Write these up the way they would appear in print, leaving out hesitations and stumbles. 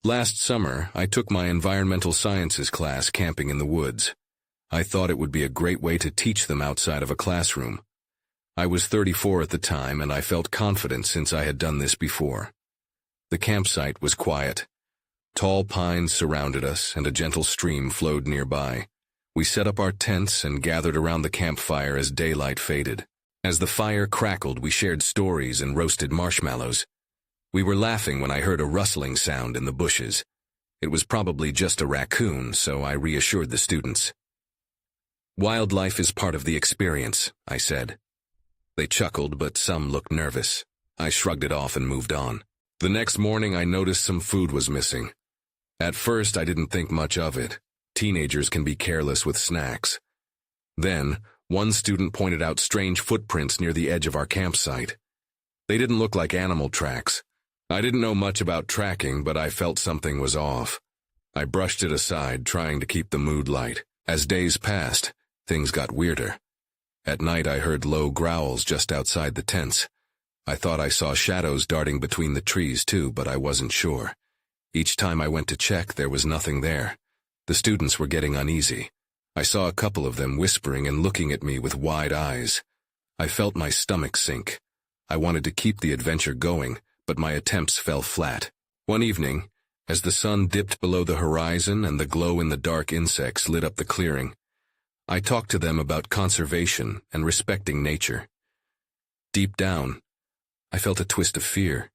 Last summer, I took my environmental sciences class camping in the woods. I thought it would be a great way to teach them outside of a classroom. I was 34 at the time, and I felt confident since I had done this before. The campsite was quiet. Tall pines surrounded us, and a gentle stream flowed nearby. We set up our tents and gathered around the campfire as daylight faded. As the fire crackled, we shared stories and roasted marshmallows. We were laughing when I heard a rustling sound in the bushes. It was probably just a raccoon, so I reassured the students. "Wildlife is part of the experience," I said. They chuckled, but some looked nervous. I shrugged it off and moved on. The next morning, I noticed some food was missing. At first, I didn't think much of it. Teenagers can be careless with snacks. Then, one student pointed out strange footprints near the edge of our campsite. They didn't look like animal tracks. I didn't know much about tracking, but I felt something was off. I brushed it aside, trying to keep the mood light. As days passed, things got weirder. At night, I heard low growls just outside the tents. I thought I saw shadows darting between the trees too, but I wasn't sure. Each time I went to check, there was nothing there. The students were getting uneasy. I saw a couple of them whispering and looking at me with wide eyes. I felt my stomach sink. I wanted to keep the adventure going, but my attempts fell flat. One evening, as the sun dipped below the horizon and the glow-in-the-dark insects lit up the clearing, I talked to them about conservation and respecting nature. Deep down, I felt a twist of fear.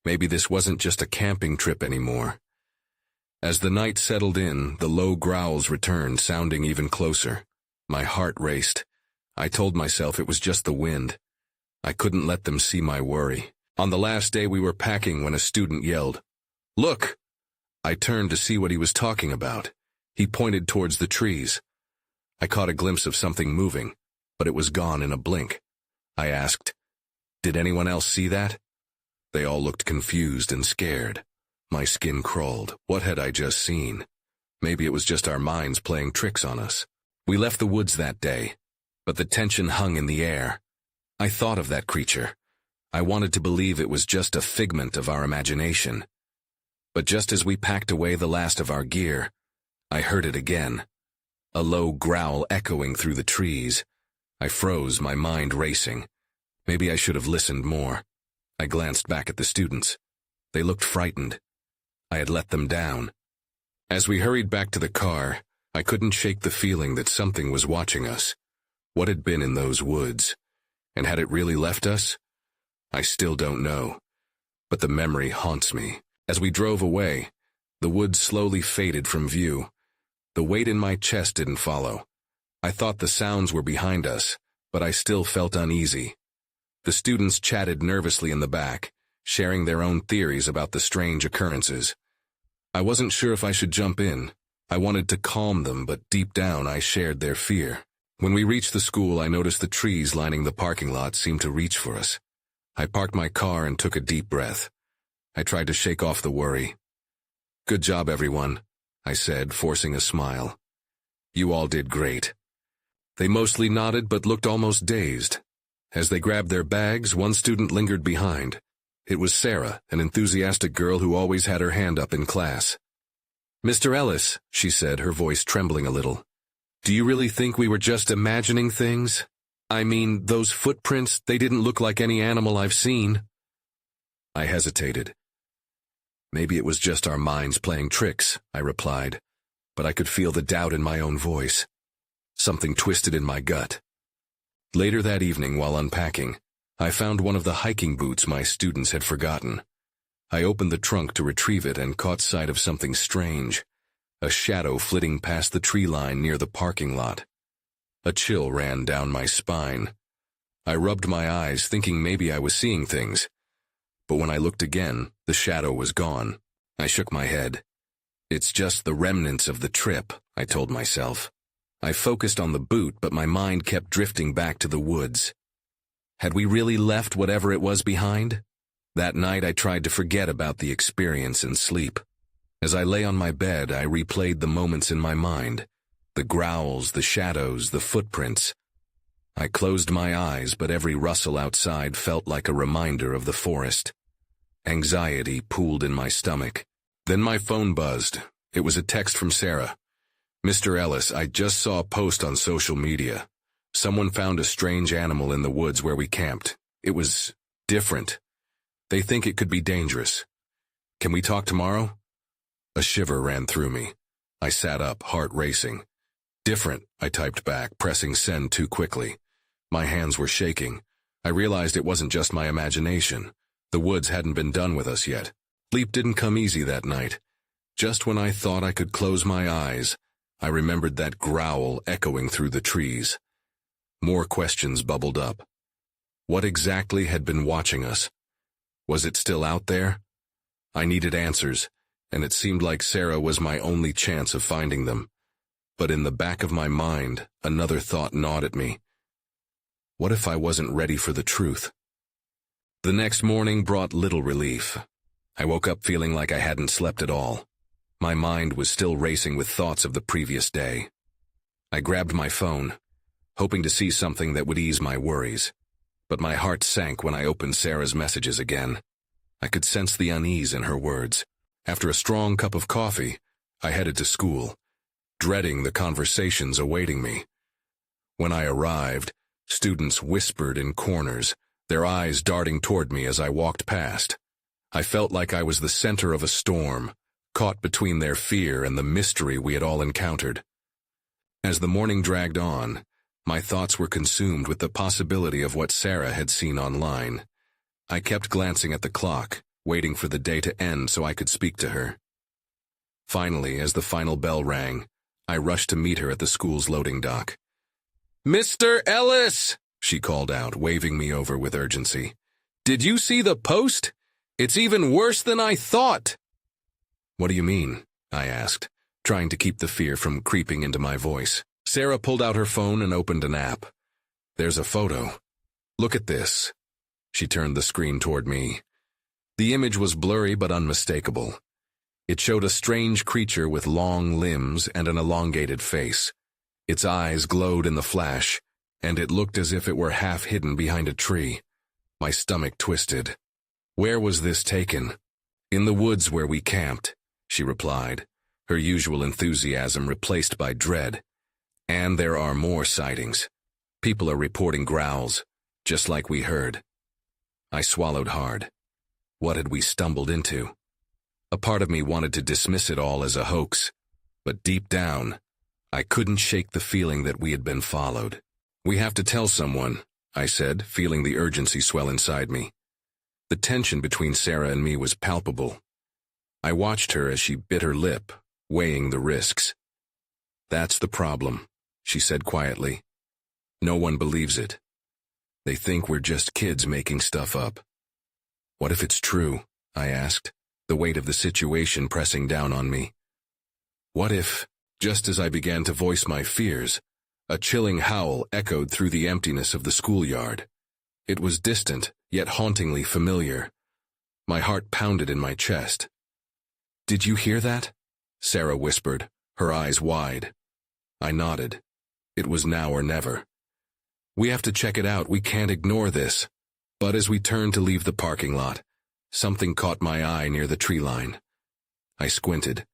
Maybe this wasn't just a camping trip anymore. As the night settled in, the low growls returned, sounding even closer. My heart raced. I told myself it was just the wind. I couldn't let them see my worry. On the last day we were packing when a student yelled, "Look!" I turned to see what he was talking about. He pointed towards the trees. I caught a glimpse of something moving, but it was gone in a blink. I asked, "Did anyone else see that?" They all looked confused and scared. My skin crawled. What had I just seen? Maybe it was just our minds playing tricks on us. We left the woods that day, but the tension hung in the air. I thought of that creature. I wanted to believe it was just a figment of our imagination. But just as we packed away the last of our gear, I heard it again. A low growl echoing through the trees. I froze, my mind racing. Maybe I should have listened more. I glanced back at the students. They looked frightened. I had let them down. As we hurried back to the car, I couldn't shake the feeling that something was watching us. What had been in those woods? And had it really left us? I still don't know. But the memory haunts me. As we drove away, the woods slowly faded from view. The weight in my chest didn't follow. I thought the sounds were behind us, but I still felt uneasy. The students chatted nervously in the back, sharing their own theories about the strange occurrences. I wasn't sure if I should jump in. I wanted to calm them, but deep down I shared their fear. When we reached the school, I noticed the trees lining the parking lot seemed to reach for us. I parked my car and took a deep breath. I tried to shake off the worry. "Good job, everyone," I said, forcing a smile. "You all did great." They mostly nodded but looked almost dazed. As they grabbed their bags, one student lingered behind. It was Sarah, an enthusiastic girl who always had her hand up in class. "Mr. Ellis," she said, her voice trembling a little, "do you really think we were just imagining things? I mean, those footprints, they didn't look like any animal I've seen." I hesitated. "Maybe it was just our minds playing tricks," I replied, but I could feel the doubt in my own voice. Something twisted in my gut. Later that evening, while unpacking, I found one of the hiking boots my students had forgotten. I opened the trunk to retrieve it and caught sight of something strange, a shadow flitting past the tree line near the parking lot. A chill ran down my spine. I rubbed my eyes, thinking maybe I was seeing things. But when I looked again, the shadow was gone. I shook my head. "It's just the remnants of the trip," I told myself. I focused on the boot, but my mind kept drifting back to the woods. Had we really left whatever it was behind? That night I tried to forget about the experience and sleep. As I lay on my bed, I replayed the moments in my mind. The growls, the shadows, the footprints. I closed my eyes, but every rustle outside felt like a reminder of the forest. Anxiety pooled in my stomach. Then my phone buzzed. It was a text from Sarah. "Mr. Ellis, I just saw a post on social media. Someone found a strange animal in the woods where we camped. It was different. They think it could be dangerous. Can we talk tomorrow?" A shiver ran through me. I sat up, heart racing. "Different," I typed back, pressing send too quickly. My hands were shaking. I realized it wasn't just my imagination. The woods hadn't been done with us yet. Sleep didn't come easy that night. Just when I thought I could close my eyes, I remembered that growl echoing through the trees. More questions bubbled up. What exactly had been watching us? Was it still out there? I needed answers, and it seemed like Sarah was my only chance of finding them. But in the back of my mind, another thought gnawed at me. What if I wasn't ready for the truth? The next morning brought little relief. I woke up feeling like I hadn't slept at all. My mind was still racing with thoughts of the previous day. I grabbed my phone, hoping to see something that would ease my worries. But my heart sank when I opened Sarah's messages again. I could sense the unease in her words. After a strong cup of coffee, I headed to school, dreading the conversations awaiting me. When I arrived, students whispered in corners, their eyes darting toward me as I walked past. I felt like I was the center of a storm, caught between their fear and the mystery we had all encountered. As the morning dragged on, my thoughts were consumed with the possibility of what Sarah had seen online. I kept glancing at the clock, waiting for the day to end so I could speak to her. Finally, as the final bell rang, I rushed to meet her at the school's loading dock. "Mr. Ellis!" she called out, waving me over with urgency. "Did you see the post? It's even worse than I thought." "What do you mean?" I asked, trying to keep the fear from creeping into my voice. Sarah pulled out her phone and opened an app. "There's a photo. Look at this." She turned the screen toward me. The image was blurry but unmistakable. It showed a strange creature with long limbs and an elongated face. Its eyes glowed in the flash, and it looked as if it were half hidden behind a tree. My stomach twisted. "Where was this taken?" "In the woods where we camped," she replied, her usual enthusiasm replaced by dread. "And there are more sightings. People are reporting growls, just like we heard." I swallowed hard. What had we stumbled into? A part of me wanted to dismiss it all as a hoax, but deep down, I couldn't shake the feeling that we had been followed. "We have to tell someone," I said, feeling the urgency swell inside me. The tension between Sarah and me was palpable. I watched her as she bit her lip, weighing the risks. "That's the problem," she said quietly. "No one believes it. They think we're just kids making stuff up." "What if it's true?" I asked, the weight of the situation pressing down on me. What if, just as I began to voice my fears, a chilling howl echoed through the emptiness of the schoolyard? It was distant, yet hauntingly familiar. My heart pounded in my chest. "Did you hear that?" Sarah whispered, her eyes wide. I nodded. It was now or never. "We have to check it out. We can't ignore this." But as we turned to leave the parking lot, something caught my eye near the tree line. I squinted,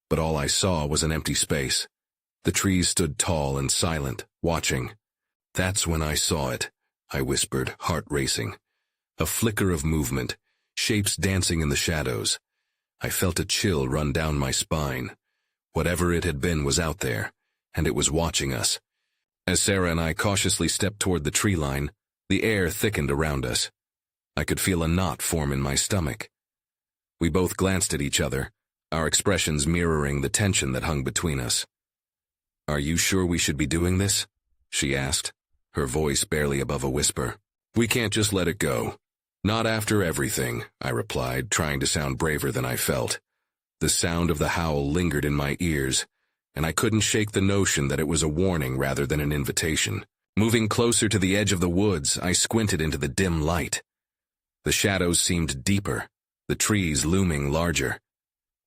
but all I saw was an empty space. The trees stood tall and silent, watching. "That's when I saw it," I whispered, heart racing. A flicker of movement, shapes dancing in the shadows. I felt a chill run down my spine. Whatever it had been was out there, and it was watching us. As Sarah and I cautiously stepped toward the tree line, the air thickened around us. I could feel a knot form in my stomach. We both glanced at each other, our expressions mirroring the tension that hung between us. "Are you sure we should be doing this?" she asked, her voice barely above a whisper. "We can't just let it go." "Not after everything," I replied, trying to sound braver than I felt. The sound of the howl lingered in my ears, and I couldn't shake the notion that it was a warning rather than an invitation. Moving closer to the edge of the woods, I squinted into the dim light. The shadows seemed deeper, the trees looming larger.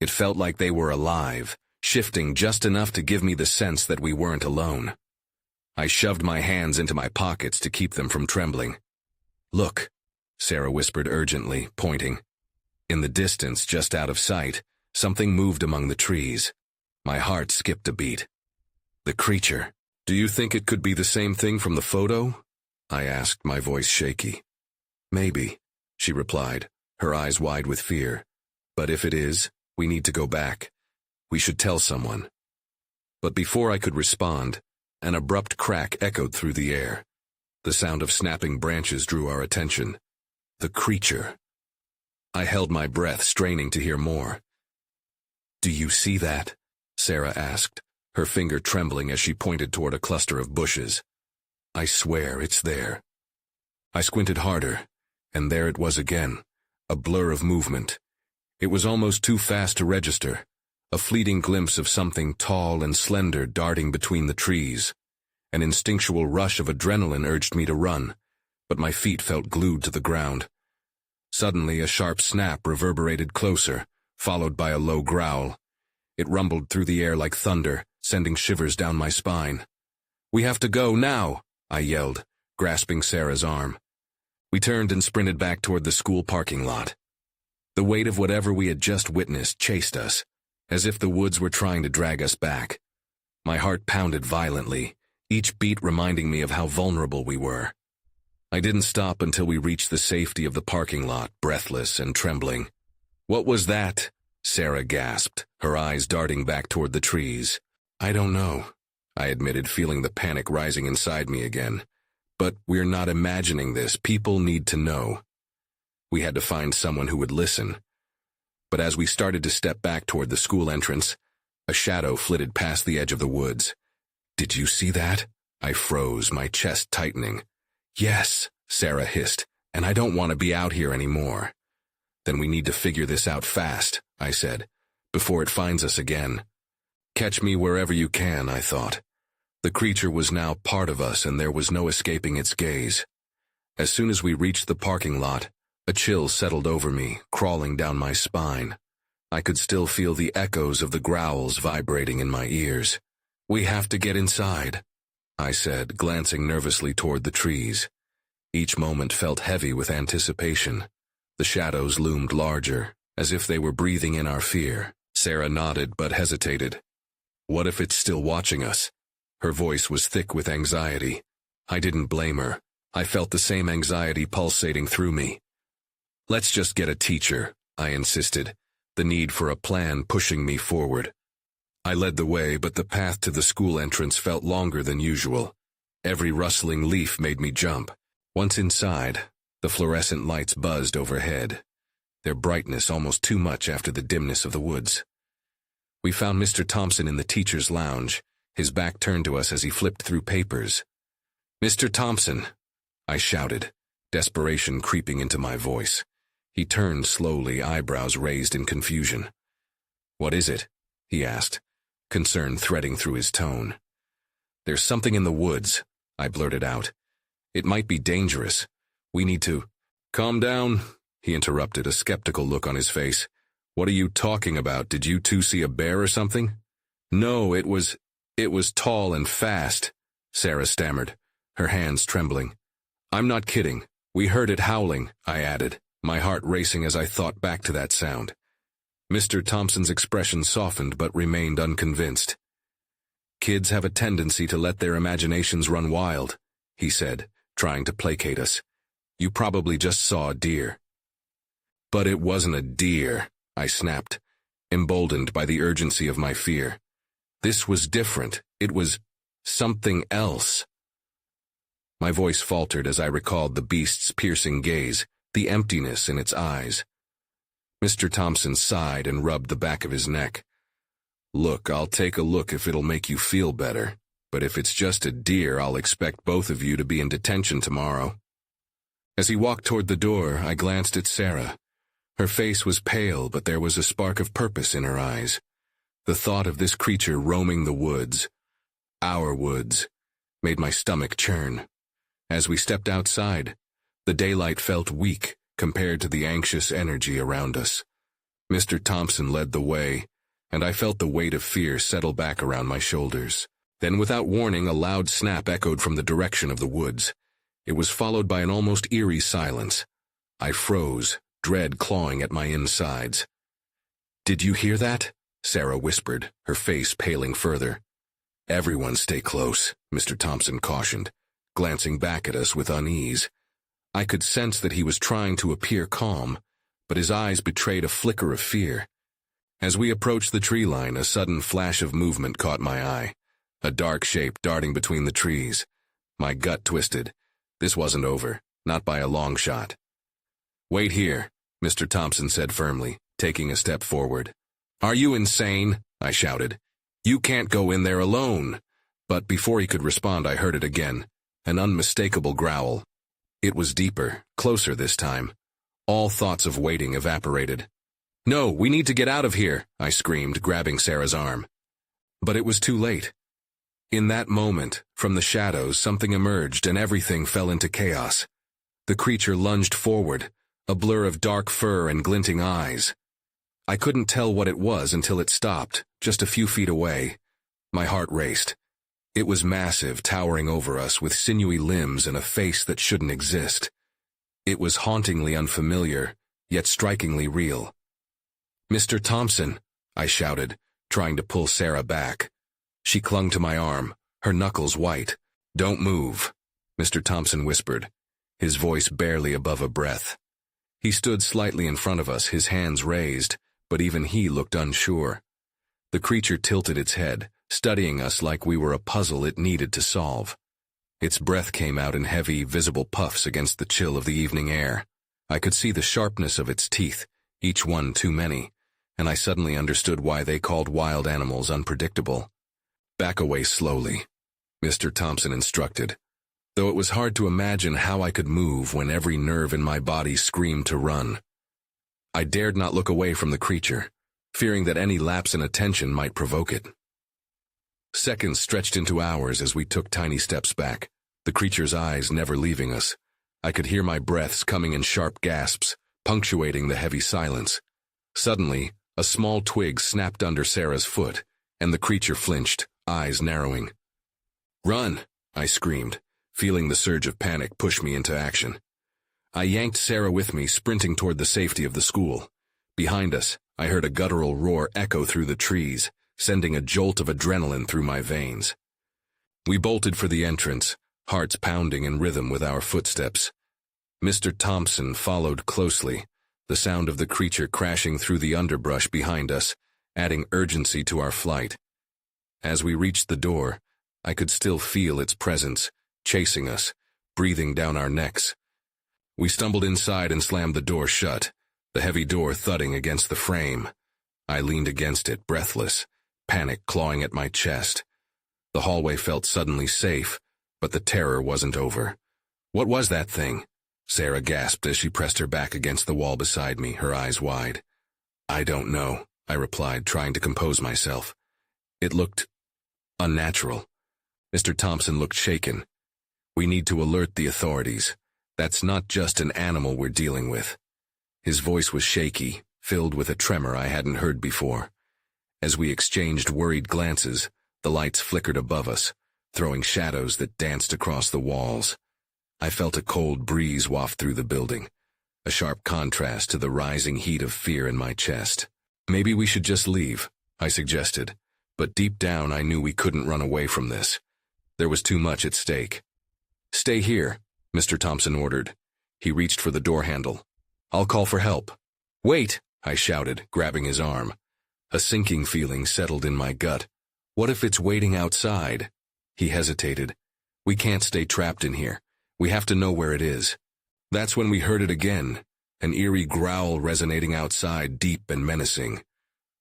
It felt like they were alive, shifting just enough to give me the sense that we weren't alone. I shoved my hands into my pockets to keep them from trembling. "Look," Sarah whispered urgently, pointing. In the distance, just out of sight, Something moved among the trees. My heart skipped a beat. The creature. Do you think it could be the same thing from the photo? I asked, my voice shaky. Maybe, she replied, her eyes wide with fear. But if it is, we need to go back. We should tell someone. But before I could respond, an abrupt crack echoed through the air. The sound of snapping branches drew our attention. The creature. I held my breath, straining to hear more. Do you see that? Sarah asked, her finger trembling as she pointed toward a cluster of bushes. I swear it's there. I squinted harder, and there it was again, a blur of movement. It was almost too fast to register, a fleeting glimpse of something tall and slender darting between the trees. An instinctual rush of adrenaline urged me to run, but my feet felt glued to the ground. Suddenly, a sharp snap reverberated closer, followed by a low growl. It rumbled through the air like thunder, sending shivers down my spine. We have to go now, I yelled, grasping Sarah's arm. We turned and sprinted back toward the school parking lot. The weight of whatever we had just witnessed chased us, as if the woods were trying to drag us back. My heart pounded violently, each beat reminding me of how vulnerable we were. I didn't stop until we reached the safety of the parking lot, breathless and trembling. What was that? Sarah gasped, her eyes darting back toward the trees. I don't know, I admitted, feeling the panic rising inside me again. But we're not imagining this. People need to know. We had to find someone who would listen. But as we started to step back toward the school entrance, a shadow flitted past the edge of the woods. Did you see that? I froze, my chest tightening. Yes, Sarah hissed, and I don't want to be out here anymore. Then we need to figure this out fast, I said, before it finds us again. Catch me wherever you can, I thought. The creature was now part of us, and there was no escaping its gaze. As soon as we reached the parking lot, a chill settled over me, crawling down my spine. I could still feel the echoes of the growls vibrating in my ears. We have to get inside, I said, glancing nervously toward the trees. Each moment felt heavy with anticipation. The shadows loomed larger, as if they were breathing in our fear. Sarah nodded but hesitated. What if it's still watching us? Her voice was thick with anxiety. I didn't blame her. I felt the same anxiety pulsating through me. Let's just get a teacher, I insisted, the need for a plan pushing me forward. I led the way, but the path to the school entrance felt longer than usual. Every rustling leaf made me jump. Once inside, the fluorescent lights buzzed overhead, their brightness almost too much after the dimness of the woods. We found Mr. Thompson in the teacher's lounge, his back turned to us as he flipped through papers. Mr. Thompson, I shouted, desperation creeping into my voice. He turned slowly, eyebrows raised in confusion. What is it? He asked, concern threading through his tone. There's something in the woods, I blurted out. It might be dangerous. We need to— Calm down, he interrupted, a skeptical look on his face. What are you talking about? Did you two see a bear or something? No, it was tall and fast, Sarah stammered, her hands trembling. I'm not kidding. We heard it howling, I added, my heart racing as I thought back to that sound. Mr. Thompson's expression softened but remained unconvinced. Kids have a tendency to let their imaginations run wild, he said, trying to placate us. You probably just saw a deer. But it wasn't a deer, I snapped, emboldened by the urgency of my fear. This was different. It was something else. My voice faltered as I recalled the beast's piercing gaze, the emptiness in its eyes. Mr. Thompson sighed and rubbed the back of his neck. Look, I'll take a look if it'll make you feel better, but if it's just a deer, I'll expect both of you to be in detention tomorrow. As he walked toward the door, I glanced at Sarah. Her face was pale, but there was a spark of purpose in her eyes. The thought of this creature roaming the woods, our woods, made my stomach churn. As we stepped outside, the daylight felt weak compared to the anxious energy around us. Mr. Thompson led the way, and I felt the weight of fear settle back around my shoulders. Then, without warning, a loud snap echoed from the direction of the woods. It was followed by an almost eerie silence. I froze, dread clawing at my insides. Did you hear that? Sarah whispered, her face paling further. Everyone stay close, Mr. Thompson cautioned, glancing back at us with unease. I could sense that he was trying to appear calm, but his eyes betrayed a flicker of fear. As we approached the tree line, a sudden flash of movement caught my eye, a dark shape darting between the trees. My gut twisted. This wasn't over, not by a long shot. Wait here, Mr. Thompson said firmly, taking a step forward. Are you insane? I shouted. You can't go in there alone. But before he could respond, I heard it again, an unmistakable growl. It was deeper, closer this time. All thoughts of waiting evaporated. No, we need to get out of here, I screamed, grabbing Sarah's arm. But it was too late. In that moment, from the shadows, something emerged and everything fell into chaos. The creature lunged forward, a blur of dark fur and glinting eyes. I couldn't tell what it was until it stopped, just a few feet away. My heart raced. It was massive, towering over us with sinewy limbs and a face that shouldn't exist. It was hauntingly unfamiliar, yet strikingly real. Mr. Thompson, I shouted, trying to pull Sarah back. She clung to my arm, her knuckles white. Don't move, Mr. Thompson whispered, his voice barely above a breath. He stood slightly in front of us, his hands raised, but even he looked unsure. The creature tilted its head, studying us like we were a puzzle it needed to solve. Its breath came out in heavy, visible puffs against the chill of the evening air. I could see the sharpness of its teeth, each one too many, and I suddenly understood why they called wild animals unpredictable. Back away slowly, Mr. Thompson instructed, though it was hard to imagine how I could move when every nerve in my body screamed to run. I dared not look away from the creature, fearing that any lapse in attention might provoke it. Seconds stretched into hours as we took tiny steps back, the creature's eyes never leaving us. I could hear my breaths coming in sharp gasps, punctuating the heavy silence. Suddenly, a small twig snapped under Sarah's foot, and the creature flinched, eyes narrowing. Run, I screamed, feeling the surge of panic push me into action. I yanked Sarah with me, sprinting toward the safety of the school. Behind us, I heard a guttural roar echo through the trees, sending a jolt of adrenaline through my veins. We bolted for the entrance, hearts pounding in rhythm with our footsteps. Mr. Thompson followed closely, the sound of the creature crashing through the underbrush behind us, adding urgency to our flight. As we reached the door, I could still feel its presence, chasing us, breathing down our necks. We stumbled inside and slammed the door shut, the heavy door thudding against the frame. I leaned against it, breathless, panic clawing at my chest. The hallway felt suddenly safe, but the terror wasn't over. What was that thing? Sarah gasped as she pressed her back against the wall beside me, her eyes wide. I don't know, I replied, trying to compose myself. It looked unnatural. Mr. Thompson looked shaken. We need to alert the authorities. That's not just an animal we're dealing with. His voice was shaky, filled with a tremor I hadn't heard before. As we exchanged worried glances, the lights flickered above us, throwing shadows that danced across the walls. I felt a cold breeze waft through the building, a sharp contrast to the rising heat of fear in my chest. Maybe we should just leave, I suggested, but deep down I knew we couldn't run away from this. There was too much at stake. Stay here, Mr. Thompson ordered. He reached for the door handle. I'll call for help. Wait, I shouted, grabbing his arm. A sinking feeling settled in my gut. What if it's waiting outside? He hesitated. We can't stay trapped in here. We have to know where it is. That's when we heard it again, an eerie growl resonating outside, deep and menacing.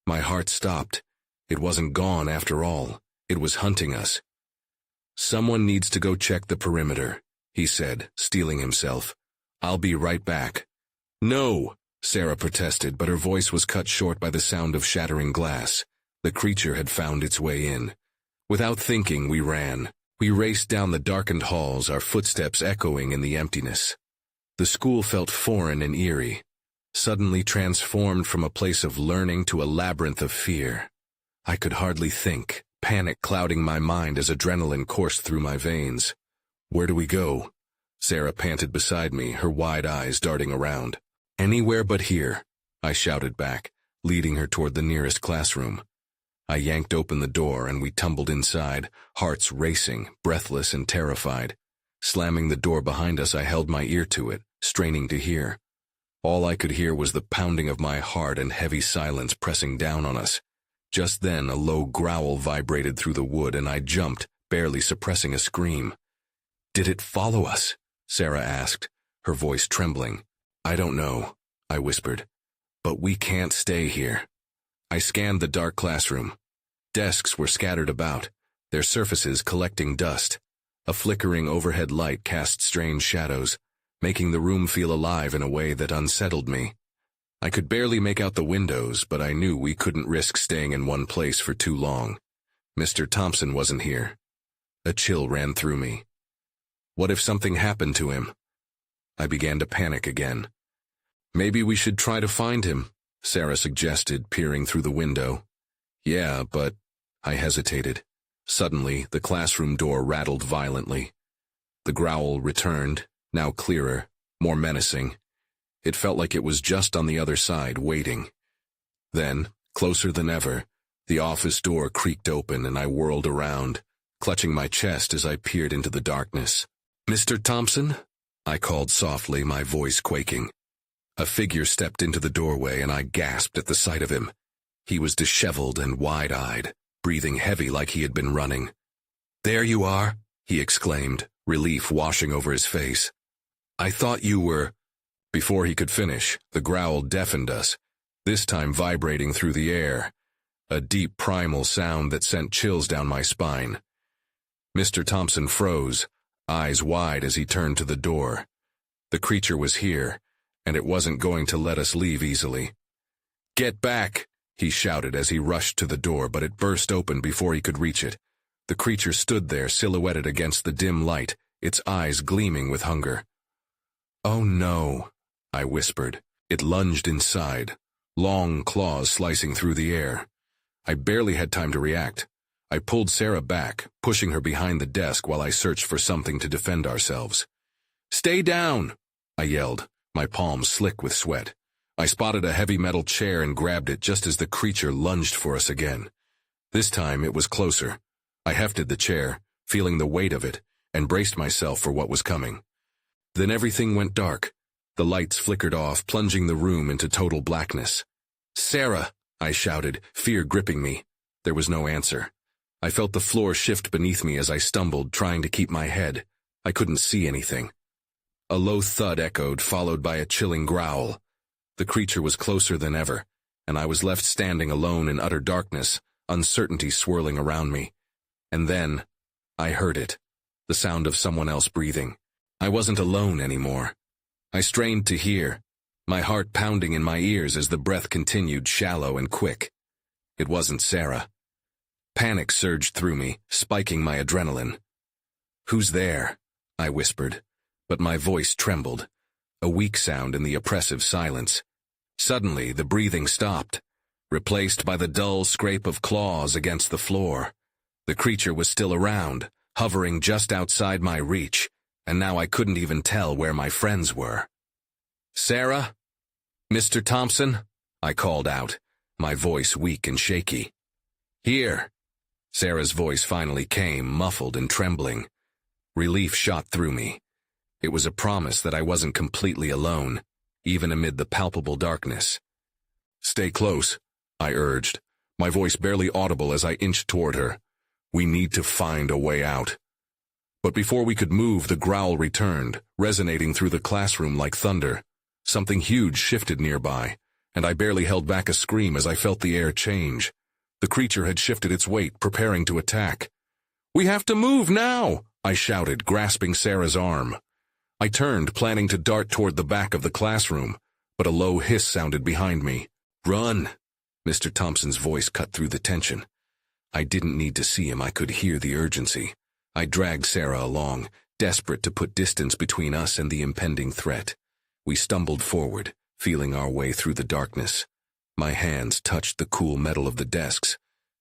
My heart stopped. It wasn't gone after all. It was hunting us. Someone needs to go check the perimeter, he said, steeling himself. I'll be right back. No, Sarah protested, but her voice was cut short by the sound of shattering glass. The creature had found its way in. Without thinking, we ran. We raced down the darkened halls, our footsteps echoing in the emptiness. The school felt foreign and eerie, suddenly transformed from a place of learning to a labyrinth of fear. I could hardly think, panic clouding my mind as adrenaline coursed through my veins. Where do we go? Sarah panted beside me, her wide eyes darting around. Anywhere but here, I shouted back, leading her toward the nearest classroom. I yanked open the door and we tumbled inside, hearts racing, breathless and terrified. Slamming the door behind us, I held my ear to it, straining to hear. All I could hear was the pounding of my heart and heavy silence pressing down on us. Just then, a low growl vibrated through the wood and I jumped, barely suppressing a scream. "Did it follow us?" Sarah asked, her voice trembling. "I don't know," I whispered. "But we can't stay here." I scanned the dark classroom. Desks were scattered about, their surfaces collecting dust. A flickering overhead light cast strange shadows, making the room feel alive in a way that unsettled me. I could barely make out the windows, but I knew we couldn't risk staying in one place for too long. Mr. Thompson wasn't here. A chill ran through me. What if something happened to him? I began to panic again. "Maybe we should try to find him," Sarah suggested, peering through the window. "Yeah, but—" I hesitated. Suddenly, the classroom door rattled violently. The growl returned, now clearer, more menacing. It felt like it was just on the other side, waiting. Then, closer than ever, the office door creaked open and I whirled around, clutching my chest as I peered into the darkness. "Mr. Thompson?" I called softly, my voice quaking. A figure stepped into the doorway and I gasped at the sight of him. He was disheveled and wide-eyed, breathing heavy like he had been running. "There you are," he exclaimed, relief washing over his face. "I thought you were—" Before he could finish, the growl deafened us, this time vibrating through the air, a deep primal sound that sent chills down my spine. Mr. Thompson froze, eyes wide as he turned to the door. The creature was here, and it wasn't going to let us leave easily. "Get back!" he shouted as he rushed to the door, but it burst open before he could reach it. The creature stood there, silhouetted against the dim light, its eyes gleaming with hunger. "Oh no," I whispered. It lunged inside, long claws slicing through the air. I barely had time to react. I pulled Sarah back, pushing her behind the desk while I searched for something to defend ourselves. "Stay down!" I yelled, my palms slick with sweat. I spotted a heavy metal chair and grabbed it just as the creature lunged for us again. This time it was closer. I hefted the chair, feeling the weight of it, and braced myself for what was coming. Then everything went dark. The lights flickered off, plunging the room into total blackness. "Sarah!" I shouted, fear gripping me. There was no answer. I felt the floor shift beneath me as I stumbled, trying to keep my head. I couldn't see anything. A low thud echoed, followed by a chilling growl. The creature was closer than ever, and I was left standing alone in utter darkness, uncertainty swirling around me. And then, I heard it, the sound of someone else breathing. I wasn't alone anymore. I strained to hear, my heart pounding in my ears as the breath continued, shallow and quick. It wasn't Sarah. Panic surged through me, spiking my adrenaline. "Who's there?" I whispered, but my voice trembled, a weak sound in the oppressive silence. Suddenly, the breathing stopped, replaced by the dull scrape of claws against the floor. The creature was still around, hovering just outside my reach, and now I couldn't even tell where my friends were. "Sarah? Mr. Thompson?" I called out, my voice weak and shaky. "Here." Sarah's voice finally came, muffled and trembling. Relief shot through me. It was a promise that I wasn't completely alone, even amid the palpable darkness. "Stay close," I urged, my voice barely audible as I inched toward her. "We need to find a way out." But before we could move, the growl returned, resonating through the classroom like thunder. Something huge shifted nearby, and I barely held back a scream as I felt the air change. The creature had shifted its weight, preparing to attack. "We have to move now!" I shouted, grasping Sarah's arm. I turned, planning to dart toward the back of the classroom, but a low hiss sounded behind me. "Run!" Mr. Thompson's voice cut through the tension. I didn't need to see him, I could hear the urgency. I dragged Sarah along, desperate to put distance between us and the impending threat. We stumbled forward, feeling our way through the darkness. My hands touched the cool metal of the desks,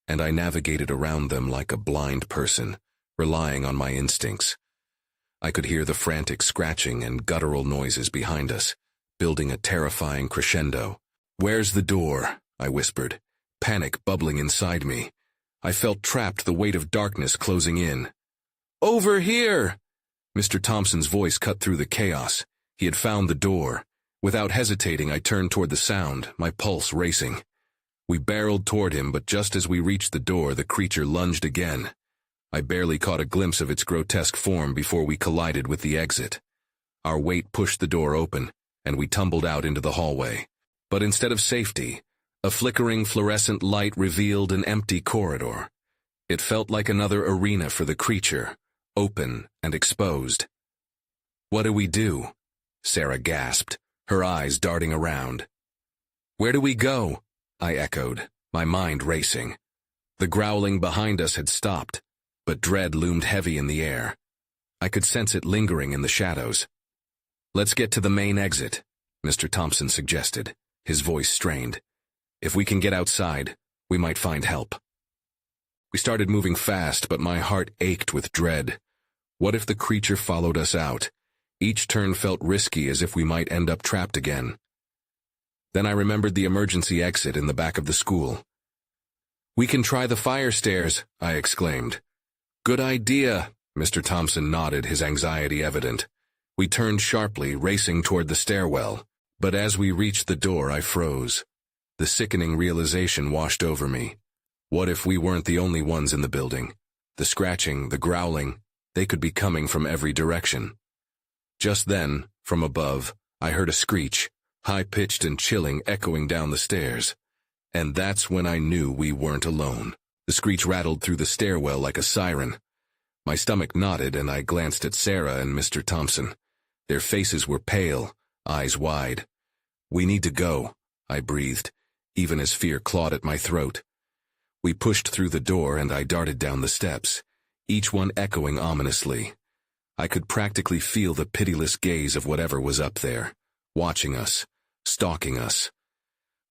and I navigated around them like a blind person, relying on my instincts. I could hear the frantic scratching and guttural noises behind us, building a terrifying crescendo. "Where's the door?" I whispered, panic bubbling inside me. I felt trapped, the weight of darkness closing in. "Over here!" Mr. Thompson's voice cut through the chaos. He had found the door. Without hesitating, I turned toward the sound, my pulse racing. We barreled toward him, but just as we reached the door, the creature lunged again. I barely caught a glimpse of its grotesque form before we collided with the exit. Our weight pushed the door open, and we tumbled out into the hallway. But instead of safety, a flickering fluorescent light revealed an empty corridor. It felt like another arena for the creature, open and exposed. "What do we do?" Sarah gasped, her eyes darting around. "Where do we go?" I echoed, my mind racing. The growling behind us had stopped, but dread loomed heavy in the air. I could sense it lingering in the shadows. "Let's get to the main exit," Mr. Thompson suggested, his voice strained. "If we can get outside, we might find help." We started moving fast, but my heart ached with dread. What if the creature followed us out? Each turn felt risky, as if we might end up trapped again. Then I remembered the emergency exit in the back of the school. "We can try the fire stairs," I exclaimed. "Good idea," Mr. Thompson nodded, his anxiety evident. We turned sharply, racing toward the stairwell. But as we reached the door, I froze. The sickening realization washed over me. What if we weren't the only ones in the building? The scratching, the growling, they could be coming from every direction. Just then, from above, I heard a screech, high-pitched and chilling, echoing down the stairs. And that's when I knew we weren't alone. The screech rattled through the stairwell like a siren. My stomach knotted, and I glanced at Sarah and Mr. Thompson. Their faces were pale, eyes wide. "We need to go," I breathed, even as fear clawed at my throat. We pushed through the door, and I darted down the steps, each one echoing ominously. I could practically feel the pitiless gaze of whatever was up there, watching us, stalking us.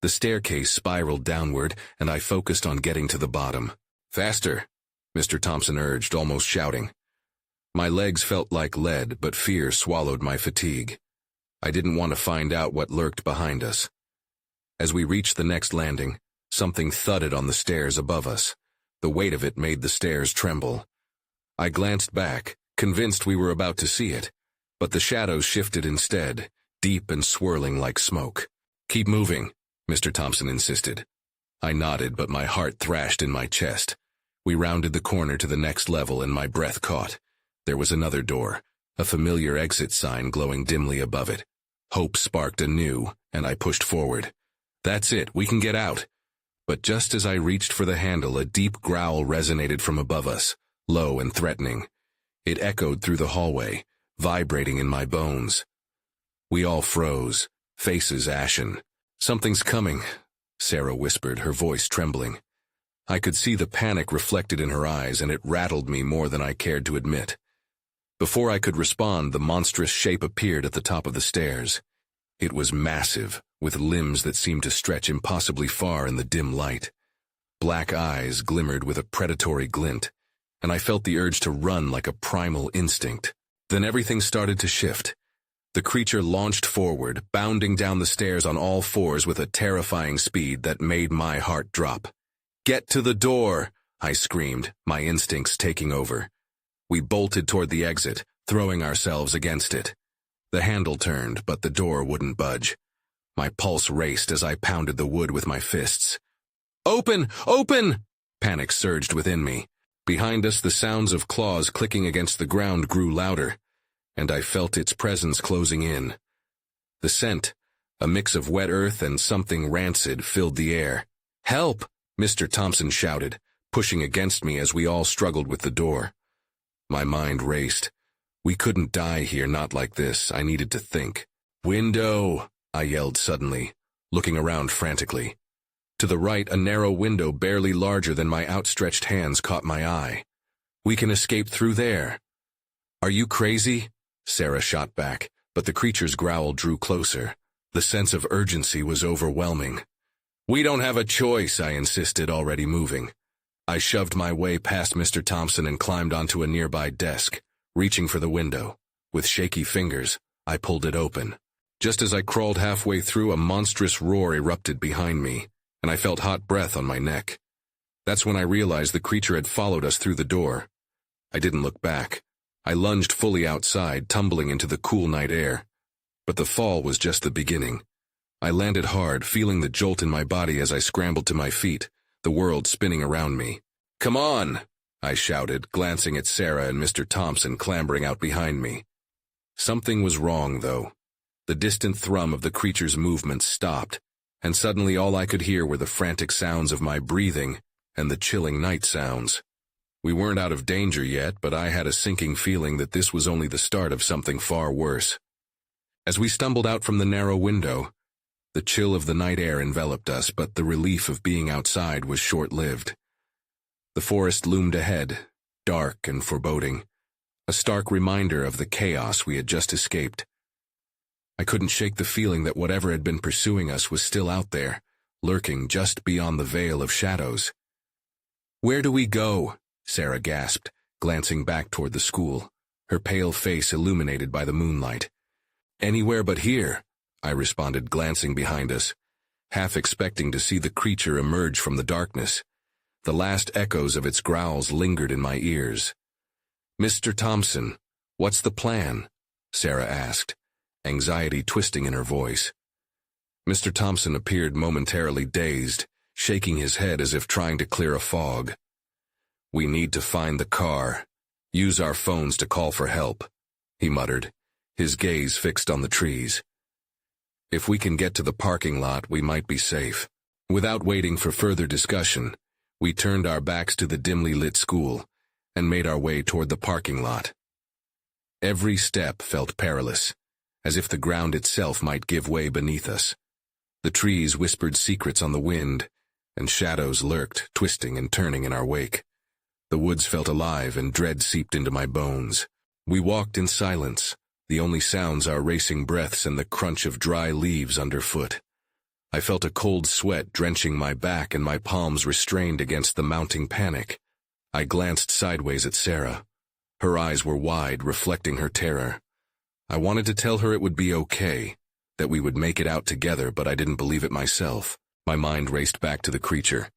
The staircase spiraled downward, and I focused on getting to the bottom. "Faster," Mr. Thompson urged, almost shouting. My legs felt like lead, but fear swallowed my fatigue. I didn't want to find out what lurked behind us. As we reached the next landing, something thudded on the stairs above us. The weight of it made the stairs tremble. I glanced back, convinced we were about to see it, but the shadows shifted instead, deep and swirling like smoke. "Keep moving," Mr. Thompson insisted. I nodded, but my heart thrashed in my chest. We rounded the corner to the next level, and my breath caught. There was another door, a familiar exit sign glowing dimly above it. Hope sparked anew, and I pushed forward. "That's it, we can get out." But just as I reached for the handle, a deep growl resonated from above us, low and threatening. It echoed through the hallway, vibrating in my bones. We all froze, faces ashen. "Something's coming," Sarah whispered, her voice trembling. I could see the panic reflected in her eyes, and it rattled me more than I cared to admit. Before I could respond, the monstrous shape appeared at the top of the stairs. It was massive, with limbs that seemed to stretch impossibly far in the dim light. Black eyes glimmered with a predatory glint, and I felt the urge to run like a primal instinct. Then everything started to shift. The creature launched forward, bounding down the stairs on all fours with a terrifying speed that made my heart drop. "Get to the door!" I screamed, my instincts taking over. We bolted toward the exit, throwing ourselves against it. The handle turned, but the door wouldn't budge. My pulse raced as I pounded the wood with my fists. "Open! Open!" Panic surged within me. Behind us, the sounds of claws clicking against the ground grew louder, and I felt its presence closing in. The scent, a mix of wet earth and something rancid, filled the air. "Help!" Mr. Thompson shouted, pushing against me as we all struggled with the door. My mind raced. We couldn't die here, not like this. I needed to think. "Window!" I yelled suddenly, looking around frantically. To the right, a narrow window barely larger than my outstretched hands caught my eye. "We can escape through there." "Are you crazy?" Sarah shot back, but the creature's growl drew closer. The sense of urgency was overwhelming. "We don't have a choice," I insisted, already moving. I shoved my way past Mr. Thompson and climbed onto a nearby desk, reaching for the window. With shaky fingers, I pulled it open. Just as I crawled halfway through, a monstrous roar erupted behind me. and I felt hot breath on my neck. That's when I realized the creature had followed us through the door. I didn't look back. I lunged fully outside, tumbling into the cool night air. But the fall was just the beginning. I landed hard, feeling the jolt in my body as I scrambled to my feet, the world spinning around me. "Come on!" I shouted, glancing at Sarah and Mr. Thompson clambering out behind me. Something was wrong, though. The distant thrum of the creature's movements stopped, and suddenly all I could hear were the frantic sounds of my breathing and the chilling night sounds. We weren't out of danger yet, but I had a sinking feeling that this was only the start of something far worse. As we stumbled out from the narrow window, the chill of the night air enveloped us, but the relief of being outside was short-lived. The forest loomed ahead, dark and foreboding, a stark reminder of the chaos we had just escaped. I couldn't shake the feeling that whatever had been pursuing us was still out there, lurking just beyond the veil of shadows. "Where do we go?" Sarah gasped, glancing back toward the school, her pale face illuminated by the moonlight. "Anywhere but here," I responded, glancing behind us, half expecting to see the creature emerge from the darkness. The last echoes of its growls lingered in my ears. "Mr. Thompson, what's the plan?" Sarah asked, anxiety twisting in her voice. Mr. Thompson appeared momentarily dazed, shaking his head as if trying to clear a fog. "We need to find the car. Use our phones to call for help," he muttered, his gaze fixed on the trees. "If we can get to the parking lot, we might be safe." Without waiting for further discussion, we turned our backs to the dimly lit school and made our way toward the parking lot. Every step felt perilous, as if the ground itself might give way beneath us. The trees whispered secrets on the wind, and shadows lurked, twisting and turning in our wake. The woods felt alive, and dread seeped into my bones. We walked in silence, the only sounds our racing breaths and the crunch of dry leaves underfoot. I felt a cold sweat drenching my back and my palms restrained against the mounting panic. I glanced sideways at Sarah. Her eyes were wide, reflecting her terror. I wanted to tell her it would be okay, that we would make it out together, but I didn't believe it myself. My mind raced back to the creature.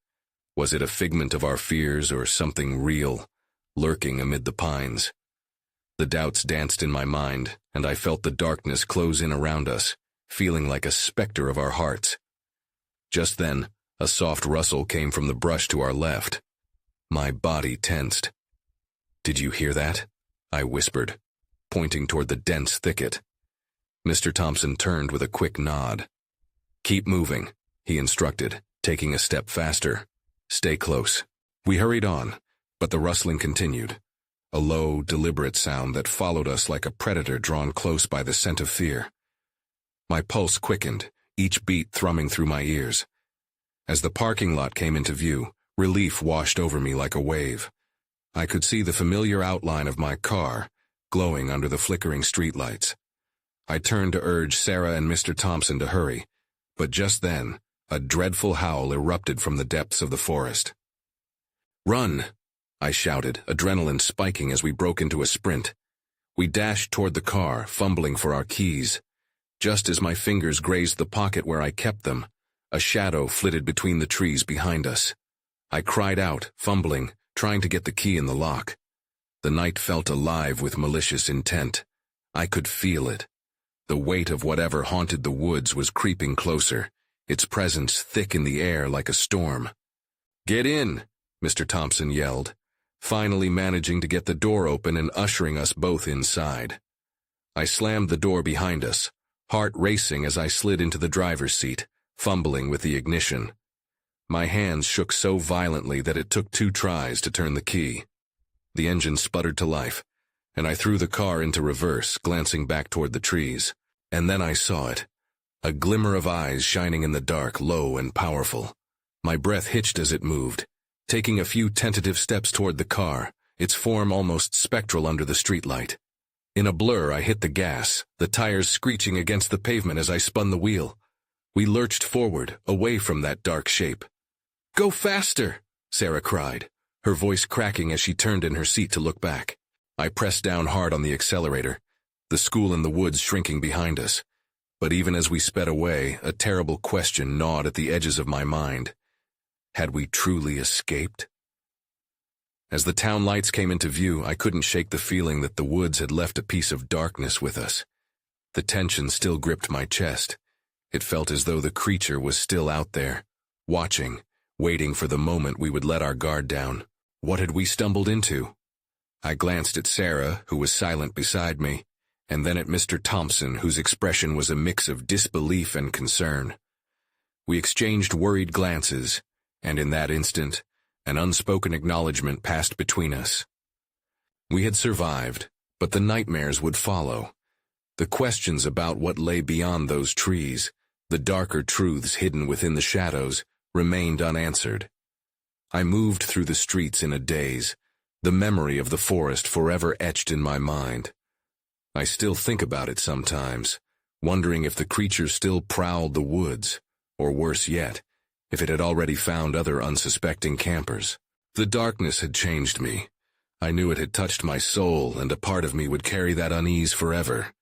Was it a figment of our fears or something real, lurking amid the pines? The doubts danced in my mind, and I felt the darkness close in around us, feeling like a specter of our hearts. Just then, a soft rustle came from the brush to our left. My body tensed. "Did you hear that?" I whispered, pointing toward the dense thicket. Mr. Thompson turned with a quick nod. "Keep moving," he instructed, taking a step faster. "Stay close." We hurried on, but the rustling continued, a low, deliberate sound that followed us like a predator drawn close by the scent of fear. My pulse quickened, each beat thrumming through my ears. As the parking lot came into view, relief washed over me like a wave. I could see the familiar outline of my car, glowing under the flickering streetlights. I turned to urge Sarah and Mr. Thompson to hurry, but just then, a dreadful howl erupted from the depths of the forest. "Run!" I shouted, adrenaline spiking as we broke into a sprint. We dashed toward the car, fumbling for our keys. Just as my fingers grazed the pocket where I kept them, a shadow flitted between the trees behind us. I cried out, fumbling, trying to get the key in the lock. The night felt alive with malicious intent. I could feel it. The weight of whatever haunted the woods was creeping closer, its presence thick in the air like a storm. "Get in!" Mr. Thompson yelled, finally managing to get the door open and ushering us both inside. I slammed the door behind us, heart racing as I slid into the driver's seat, fumbling with the ignition. My hands shook so violently that it took 2 tries to turn the key. The engine sputtered to life, and I threw the car into reverse, glancing back toward the trees. And then I saw it, a glimmer of eyes shining in the dark, low and powerful. My breath hitched as it moved, taking a few tentative steps toward the car, its form almost spectral under the streetlight. In a blur, I hit the gas, the tires screeching against the pavement as I spun the wheel. We lurched forward, away from that dark shape. "Go faster!" Sarah cried, her voice cracking as she turned in her seat to look back. I pressed down hard on the accelerator, the school in the woods shrinking behind us. But even as we sped away, a terrible question gnawed at the edges of my mind. Had we truly escaped? As the town lights came into view, I couldn't shake the feeling that the woods had left a piece of darkness with us. The tension still gripped my chest. It felt as though the creature was still out there, watching, waiting for the moment we would let our guard down. What had we stumbled into? I glanced at Sarah, who was silent beside me, and then at Mr. Thompson, whose expression was a mix of disbelief and concern. We exchanged worried glances, and in that instant, an unspoken acknowledgement passed between us. We had survived, but the nightmares would follow. The questions about what lay beyond those trees, the darker truths hidden within the shadows, remained unanswered. I moved through the streets in a daze, the memory of the forest forever etched in my mind. I still think about it sometimes, wondering if the creature still prowled the woods, or worse yet, if it had already found other unsuspecting campers. The darkness had changed me. I knew it had touched my soul, and a part of me would carry that unease forever.